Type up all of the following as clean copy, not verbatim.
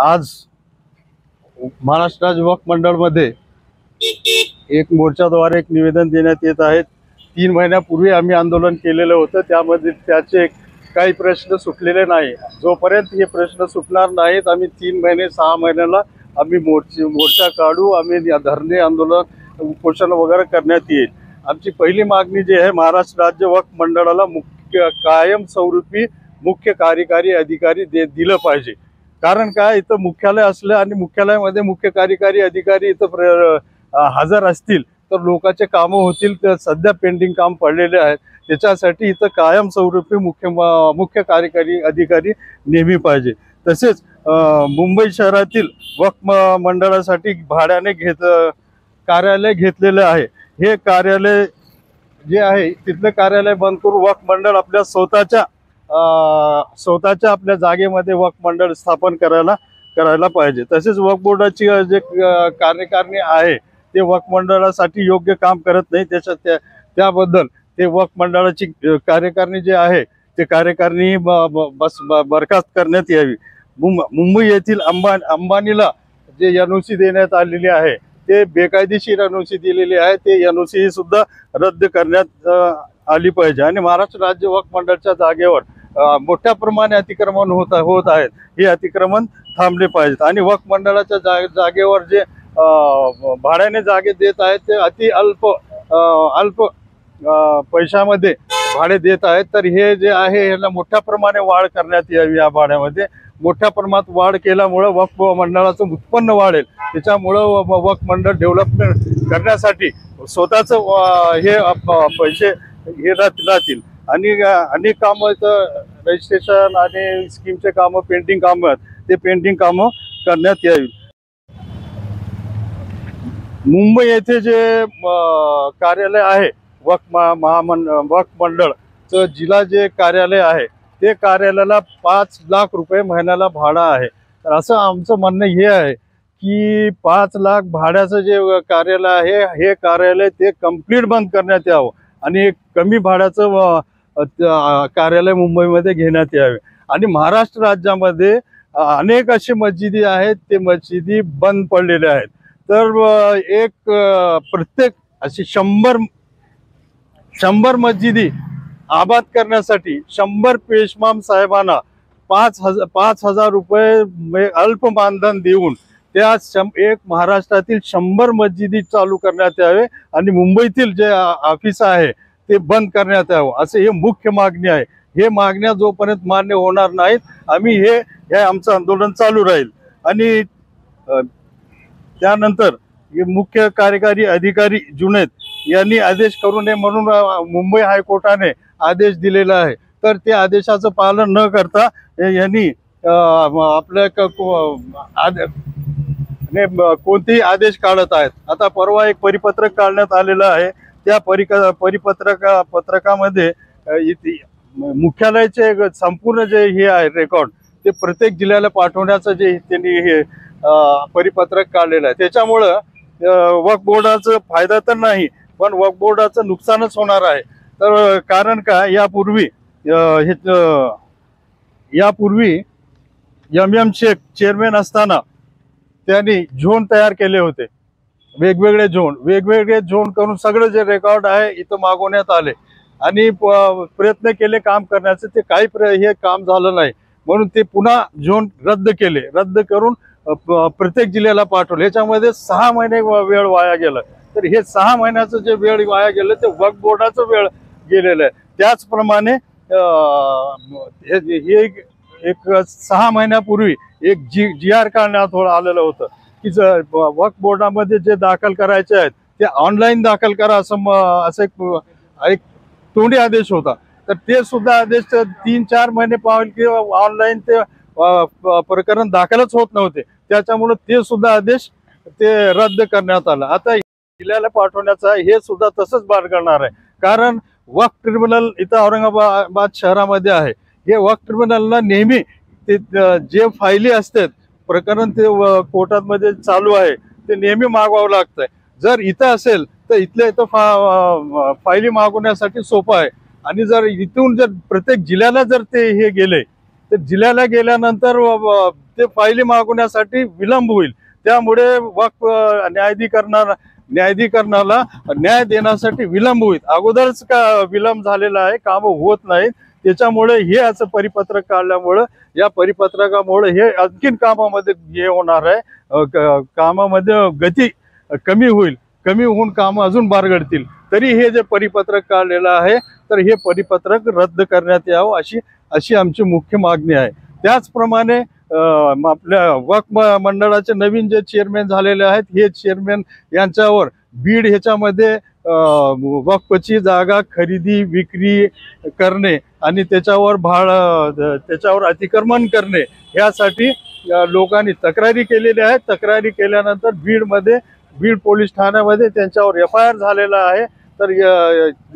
आज महाराष्ट्र राज्य वक्फ मंडळमध्ये एक मोर्चाद्वारे एक निवेदन देण्यात येत आहे। 3 महिन्यापूर्वी आम्ही आंदोलन केलेलं होतं, त्यामध्ये त्याचे काही प्रश्न सुटलेले नाही। जोपर्यंत हे प्रश्न सुटणार नाहीत आम्ही 3 महिने 6 महिन्याला आम्ही मोर्चा काढू, आम्ही धरणे आंदोलन उपोषण वगैरे करण्यात येईल। आमची पहिली मागणी जी आहे, महाराष्ट्र राज्य वक्फ मंडळाला कायमस्वरूपी मुख्य कार्यकारी अधिकारी दिलं पाहिजे। कारण काय, इथं मुख्यालय असलं आणि मुख्यालयामध्ये मुख्य कार्यकारी अधिकारी इथं हजर असतील तर लोकांचे कामं होतील। तर सध्या पेंडिंग काम पडलेले आहेत, त्याच्यासाठी इथं कायमस्वरूपी मुख्य कार्यकारी अधिकारी नेहमी पाहिजे। तसेच मुंबई शहरातील वक्फ मंडळासाठी भाड्याने कार्यालय घेतलेलं आहे। हे कार्यालय जे आहे तिथलं कार्यालय बंद करून वक्फ मंडळ आपल्या स्वतःच्या आपल्या जागेमध्ये वक्फ मंडळ स्थापन करायला पाहिजे। तसेच वक्फ बोर्डाची जे कार्यकारिणी आहे ते वक्फ मंडळासाठी योग्य काम करत नाही, त्याबद्दल ते वक्फ मंडळाची कार्यकारिणी जे आहे ते कार्यकारिणी बरखास्त करण्यात यावी। मुंबई येथील अंबानीला जे NOC देण्यात आलेली आहे ते बेकायदेशीर NOC दिलेली आहे, ते NOC सुद्धा रद्द करण्यात आली पाहिजे। आणि महाराष्ट्र राज्य वक्फ मंडळाच्या जागेवर मोठ्या प्रमाणे अतिक्रमण होत आहेत, हे अतिक्रमण थांबले पाहिजेत। आणि वक्फ मंडळाच्या जागेवर जे भाड्याने जागे देत आहेत ते अति अल्प पैशामध्ये भाडे देत आहेत। तर हे जे आहे ह्याला मोठ्या प्रमाणे वाढ करण्यात यावी। या भाड्यामध्ये मोठ्या प्रमाणात वाढ केल्यामुळे वक्फ मंडळाचं उत्पन्न वाढेल, त्याच्यामुळं वक्फ मंडळ डेव्हलपमेंट करण्यासाठी स्वतःचं हे पैसे हे राहतील। आणि अनेक कामं इथं रजिस्ट्रेशन आणि स्कीमचे कामं पेंडिंग कामं आहेत, ते पेंडिंग कामं करण्यात यावी। मुंबई येथे जे कार्यालय आहे वक्फ मंडळचं जिल्हा जे कार्यालय आहे ते कार्यालयाला 5 लाख रुपये महिन्याला भाडं आहे। तर असं आमचं म्हणणं हे आहे की 5 लाख भाड्याचं जे कार्यालय आहे हे कार्यालय ते कंप्लीट बंद करण्यात यावं आणि एक कमी भाड्याचं कार्यालय मुंबईमध्ये घेण्यात यावे। आणि महाराष्ट्र राज्यामध्ये अनेक अशी मस्जिदी आहेत, ते मस्जिदी बंद पडलेल्या आहेत। तर एक प्रत्येक अशी 100 मस्जिदी आबाद करण्यासाठी 100 पेशमाम साहेबांना 5,000 रुपये अल्प मानधन देऊन त्या एक महाराष्ट्रातील 100 मस्जिदी चालू करण्यात यावे आणि मुंबईतील जे ऑफिस आहे ते बंद करण्यात यावं, असे हे मुख्य मागणी आहे। हे मागण्या जोपर्यंत मान्य होणार नाहीत आम्ही हे आमचं आंदोलन चालू राहील। आणि त्यानंतर मुख्य कार्यकारी अधिकारी जुनैद यांनी आदेश करू नये म्हणून मुंबई हायकोर्टाने आदेश दिलेला आहे। तर त्या आदेशाचं पालन न करता यांनी आपल्या कोणतेही आदेश काढत आहेत। आता परवा एक परिपत्रक काढण्यात आलेलं आहे, त्या पत्रकामध्ये मुख्यालयाचे संपूर्ण जे हे आहे रेकॉर्ड ते प्रत्येक जिल्ह्याला पाठवण्याचं जे त्यांनी हे परिपत्रक काढलेलं आहे। त्याच्यामुळं वक्फ बोर्डाचा फायदा तर नाही पण वक्फ बोर्डाचं नुकसानच होणार आहे। तर कारण का, यापूर्वी MM शेख चेअरमॅन असताना त्यांनी झोन तयार केले होते, वेगवेगळे झोन करून सगळं जे रेकॉर्ड आहे इथं मागवण्यात आले आणि प्रयत्न केले काम करण्याचे, ते काही हे काम झालं नाही म्हणून ते पुन्हा झोन रद्द करून प्रत्येक जिल्ह्याला पाठवलं। याच्यामध्ये 6 महिने वेळ वाया गेला। तर हे 6 महिन्याचं जे वेळ वाया गेलं ते वक्फ बोर्डाचं वेळ गेलेलं आहे। त्याचप्रमाणे हे एक 6 महिन्यापूर्वी एक GR काढण्यात आलेलं होतं की वक्फ बोर्डामध्ये जे दाखल करायचे आहेत ते ऑनलाईन दाखल करा असं एक तोंडी आदेश होता। तर ते सुद्धा आदेश 3-4 महिने पाहिल की ऑनलाईन ते प्रकरण दाखलच होत नव्हते, त्याच्यामुळे ते सुद्धा आदेश ते रद्द करण्यात आला। आता जिल्ह्याला पाठवण्याचा हे सुद्धा तसंच बाळगणार आहे, कारण वक्फ ट्रिब्युनल इथं औरंगाबाद शहरामध्ये आहे। हे वक्फ ट्रिब्युनलला नेहमी ते जे फायली असतात प्रकरण ते कोर्टामध्ये चालू आहे ते नेहमी मागवावं लागतंय। जर इथं असेल तर इथं फायली मागवण्यासाठी सोपं आहे आणि जर इथून जर प्रत्येक जिल्ह्याला जर ते हे गेले तर जिल्ह्याला गेल्यानंतर ते फायली मागवण्यासाठी विलंब होईल। त्यामुळे वक्फ न्यायाधिकरणाला न्याय देण्यासाठी विलंब होईल। अगोदरच का विलंब झालेला आहे, कामं होत नाहीत। त्याच्यामुळे हे असं परिपत्रक काढल्यामुळे, या परिपत्रकामुळे हे आणखीन कामामध्ये हे होणार आहे, कामामध्ये गती कमी होईल, कमी होऊन कामं अजून बारगडतील। तरी हे जे परिपत्रक काढलेलं आहे, तर हे परिपत्रक रद्द करण्यात यावं अशी आमची मुख्य मागणी आहे। त्याचप्रमाणे आपल्या वक्फ मंडळाचे नवीन जे चेअरमॅन झालेले आहेत, हे चेअरमॅन यांच्यावर बीड ह्याच्यामध्ये वक्फची जागा खरेदी विक्री करणे आणि त्याच्यावर अतिक्रमण करणे यासाठी लोकांनी तक्रारी केलेल्या आहेत। तक्रारी केल्यानंतर बीड पोलीस ठाण्यामध्ये त्यांच्यावर FIR झालेला आहे। तर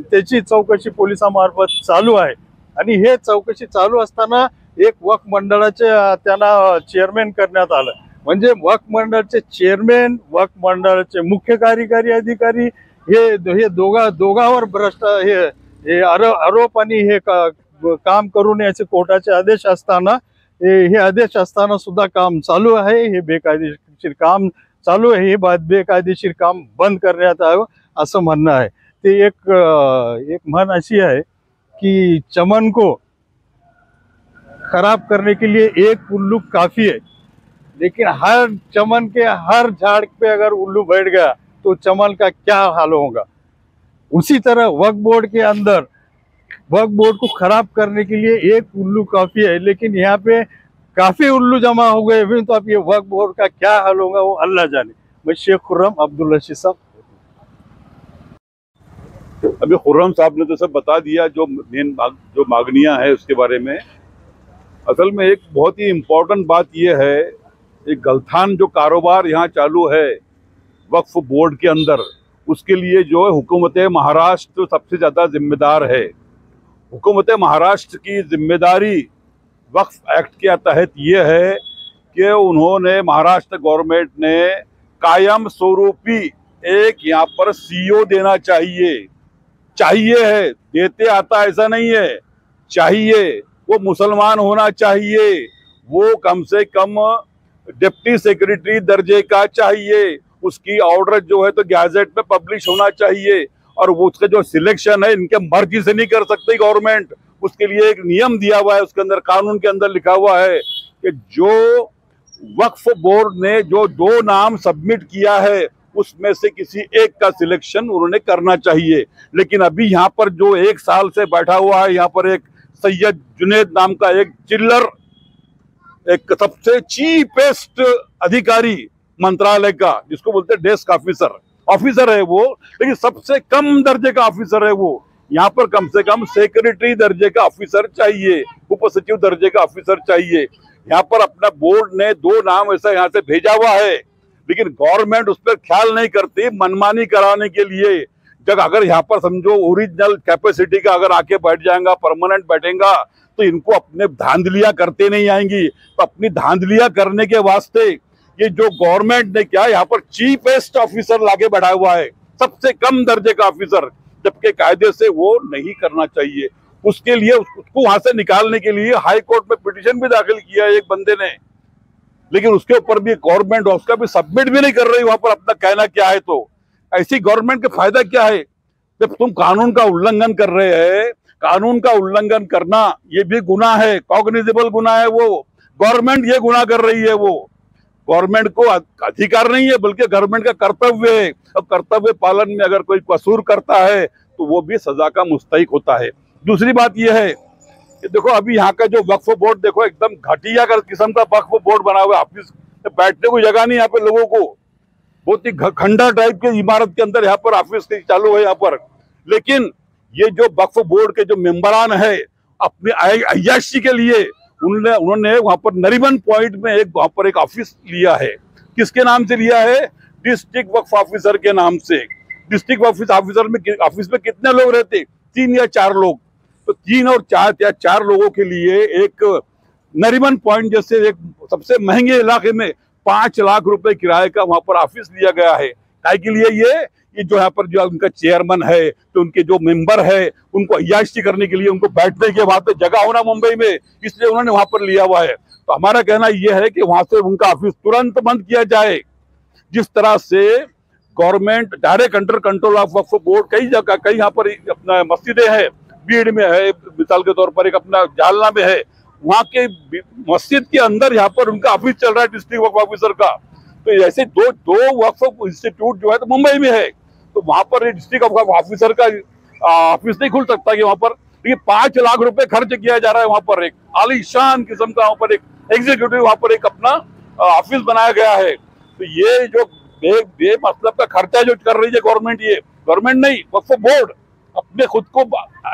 त्याची चौकशी पोलिसांमार्फत चालू आहे आणि हे चौकशी चालू असताना एक वक्फ मंडळाचे त्यांना चेअरमॅन करण्यात आलं। म्हणजे वक्फ मंडळाचे चेअरमॅन, वक्फ मंडळाचे मुख्य कार्यकारी अधिकारी हे दोघांवर हे आरोप आणि हे काम करू नये कोर्टाचे आदेश असताना, हे आदेश असताना सुद्धा काम चालू आहे। हे बेकायदेशीर काम चालू आहे। हे बेकायदेशीर काम बंद करण्यात यावं असं म्हणणं आहे। ते एक म्हण अशी आहे कि चमन को खराब करने के लिए एक उल्लू काफी है, लेकिन हर चमन के हर झाड़ पे अगर उल्लू बैठ गया तो चमन का क्या हाल होगा। उसी तरह वक्फ बोर्ड के अंदर वक्फ बोर्ड को खराब करने के लिए एक उल्लू काफी है, लेकिन यहाँ पे काफी उल्लू जमा हो गए हैं। तो अब ये वक्फ बोर्ड का क्या हाल होगा वो अल्लाह जाने। मैं शेख खुर्रम अब्दुल रशीद साहब। अभी खुर्रम साहब ने तो सब बता दिया जो मांगनियां हैं उसके बारे में। असल में एक बहुत ही इम्पोर्टेंट बात यह है, एक गलथान जो कारोबार यहाँ चालू है वक्फ बोर्ड के अंदर, उसके लिए जो है हुकूमत महाराष्ट्र सबसे ज़्यादा जिम्मेदार है। हुकूमत महाराष्ट्र की जिम्मेदारी वक्फ एक्ट के तहत ये है कि उन्होंने, महाराष्ट्र गवर्नमेंट ने कायम स्वरूपी एक यहाँ पर CEO देना चाहिए है, देते आता ऐसा नहीं है, चाहिए। वो मुसलमान होना चाहिए, वो कम से कम डिप्टी सेक्रेटरी दर्जे का चाहिए, उसकी ऑर्डर जो है तो गैजेट में पब्लिश होना चाहिए। और वो उसका जो सिलेक्शन है इनके मर्जी से नहीं कर सकती गवर्नमेंट, उसके लिए एक नियम दिया हुआ है, उसके अंदर कानून के अंदर लिखा हुआ है कि जो वक्फ बोर्ड ने जो 2 नाम सबमिट किया है उसमें से किसी एक का सिलेक्शन उन्होंने करना चाहिए। लेकिन अभी यहाँ पर जो 1 साल से बैठा हुआ है, यहाँ पर एक सैयद जुनेद नाम का एक चिल्लर, एक सबसे चीपेस्ट अधिकारी मंत्रालय का, जिसको बोलते हैं डेस्क ऑफिसर है वो, लेकिन सबसे कम दर्जे का ऑफिसर है वो। यहाँ पर कम से कम सेक्रेटरी दर्जे का ऑफिसर चाहिए, उप सचिव दर्जे का ऑफिसर चाहिए। यहाँ पर अपना बोर्ड ने 2 नाम ऐसा यहाँ से भेजा हुआ है, लेकिन गवर्नमेंट उस पर ख्याल नहीं करती। मनमानी कराने के लिए जब अगर यहाँ पर समझो ओरिजिनल कैपेसिटी का अगर आके बैठ जाएगा, परमानेंट बैठेगा, तो इनको अपने धांधलियां करते नहीं आएंगी। तो अपनी धांधलियां करने के वास्ते ये जो गवर्नमेंट ने क्या यहाँ पर चीफेस्ट ऑफिसर लाके बैठा हुआ है, सबसे कम दर्जे का ऑफिसर, जबकि कायदे से वो नहीं करना चाहिए। उसके लिए उसको वहां से निकालने के लिए हाई कोर्ट में पिटीशन भी दाखिल किया है एक बंदे ने, लेकिन उसके ऊपर भी गवर्नमेंट उसका भी सबमिट भी नहीं कर रही वहां पर अपना कहना क्या है। तो ऐसी गवर्नमेंट का फायदा क्या है जब तुम कानून का उल्लंघन कर रहे हैं। कानून का उल्लंघन करना ये भी गुनाह है, कॉग्निजेबल गुनाह है। वो गवर्नमेंट ये गुनाह कर रही है, वो गवर्नमेंट को अधिकार नहीं है बल्कि गवर्नमेंट का कर्तव्य है। अब कर्तव्य पालन में अगर कोई कसूर करता है तो वो भी सजा का मुस्तहिक होता है। दूसरी बात यह है कि देखो अभी यहाँ का जो वक्फ बोर्ड देखो एकदम घटिया किस्म का वक्फ बोर्ड बना हुआ है। ऑफिस बैठने को जगह नहीं यहाँ पे लोगों को, बहुत ही खंडा टाइप की इमारत के अंदर यहाँ पर ऑफिस चालू है यहाँ पर। लेकिन ये जो वक्फ बोर्ड के जो मेंबरान है अपने अय्याशी के लिए उन्होंने वहां पर नरीमन पॉइंट में वहां पर एक ऑफिस लिया है। किसके नाम से लिया है? डिस्ट्रिक्ट वक्फ ऑफिसर के नाम से। डिस्ट्रिक्ट वक्फ ऑफिसर में ऑफिस में कितने लोग रहते? 3 या 4 लोग। तो 3 और 4 लोगों के लिए एक नरीमन पॉइंट जैसे एक सबसे महंगे इलाके में 5 लाख रुपए किराए का वहां पर ऑफिस लिया गया है। काय के लिए ये जो यहाँ पर जो उनका चेयरमैन है, तो उनके जो मेंबर है, उनको अय्याशी करने के लिए, उनको बैठने के वहां पे जगह होना मुंबई में, इसलिए उन्होंने वहां पर लिया हुआ है। तो हमारा कहना यह है कि वहां से उनका ऑफिस तुरंत बंद किया जाए। जिस तरह से government direct under control of Waqf board, कई जगह, कई यहाँ पर अपना मस्जिदें हैं, बीड़ में है मिसाल के तौर पर, एक अपना जालना में है, वहां के मस्जिद के अंदर यहाँ पर उनका ऑफिस चल रहा है डिस्ट्रिक्ट वक्फ ऑफिसर का। तो ऐसे दो वक्फ इंस्टीट्यूट जो है तो मुंबई में है, तो वहां पर डिस्ट्रिक्ट वक्फ ऑफिसर का ऑफिस नहीं खुल सकता कि वहां पर। ये 5 लाख रुपए खर्च किया जा रहा है वहां पर, एक आलीशान किस्म का वहां पर एक एग्जीक्यूटिव वहां पर एक अपना ऑफिस बनाया गया है। तो ये जो बेमतलब का खर्चा जो कर रही है गवर्नमेंट, ये गवर्नमेंट नहीं, वक्फ बोर्ड अपने खुद को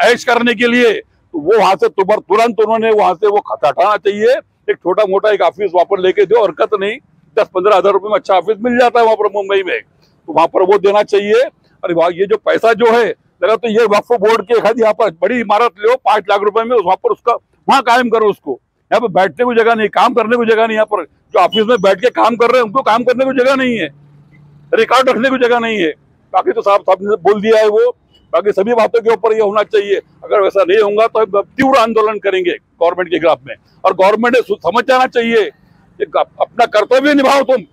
ऐश करने के लिए, तो वो वहां से तुरंत उन्होंने वहां से वो हटाना चाहिए। एक छोटा मोटा एक ऑफिस वहां पर लेके दो, हरकत नहीं, 10-15 हजार रुपए में अच्छा ऑफिस मिल जाता है वहां पर मुंबई में, तो वहां पर वो देना चाहिए। और ये जो पैसा जो है लगा, तो ये वक्फ बोर्ड के खाली यहाँ पर बड़ी इमारत ले 5 लाख रुपए में, वहां पर उसका वहां कायम करो उसको। यहाँ पर बैठने को जगह नहीं, काम करने को जगह नहीं, यहाँ पर जो ऑफिस में बैठ के काम कर रहे हैं उनको काम करने को जगह नहीं है, रिकॉर्ड रखने को जगह नहीं है। बाकी तो साहब ने बोल दिया है वो, बाकी सभी बातों के ऊपर ये होना चाहिए। अगर वैसा नहीं होगा तो हम तीव्र आंदोलन करेंगे गवर्नमेंट के खिलाफ में। और गवर्नमेंट ने समझ जाना चाहिए कि अपना कर्तव्य निभाओ, तुम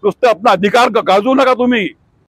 उससे अपना अधिकार का गाजू नका तुम्ही।